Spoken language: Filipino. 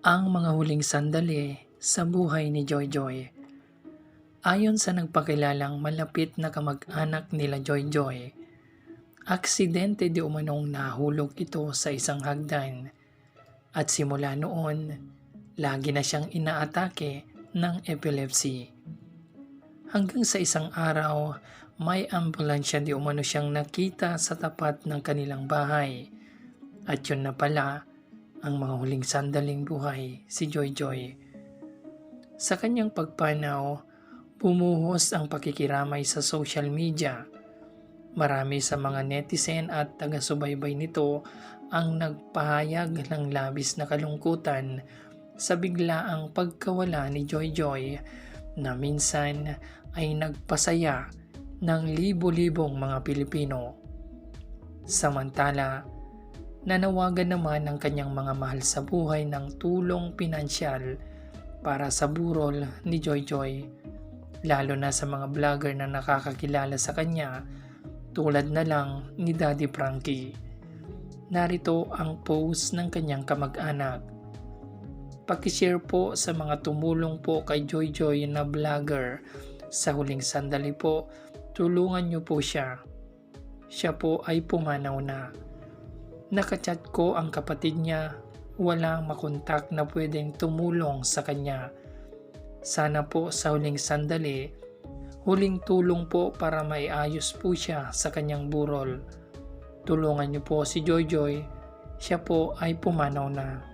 Ang mga huling sandali sa buhay ni Joyjoy. Ayon sa nagpakilalang malapit na kamag-anak nila Joyjoy, aksidente di umanong nahulog ito sa isang hagdan at simula noon, lagi na siyang inaatake ng epilepsy. Hanggang sa isang araw, may ambulansya di umano siyang nakita sa tapat ng kanilang bahay at yun na pala ang mga huling sandaling buhay si Joyjoy. Sa kanyang pagpanaw, bumuhos ang pakikiramay sa social media. Marami sa mga netizen at taga-subaybay nito ang nagpahayag ng labis na kalungkutan sa biglaang pagkawala ni Joyjoy na minsan ay nagpasaya ng libo-libong mga Pilipino. Samantala, nanawagan naman ang kanyang mga mahal sa buhay ng tulong pinansyal para sa burol ni Joyjoy, lalo na sa mga vlogger na nakakakilala sa kanya tulad na lang ni Daddy Frankie. Narito ang post ng kanyang kamag-anak. Pakishare po sa mga tumulong po kay Joyjoy na vlogger. Sa huling sandali po, tulungan niyo po siya. Siya po ay pumanaw na. Nakachat ko ang kapatid niya, walang makontak na pwedeng tumulong sa kanya. Sana po sa huling sandali, huling tulong po para maiayos po siya sa kanyang burol. Tulungan niyo po si Joyjoy, siya po ay pumanaw na.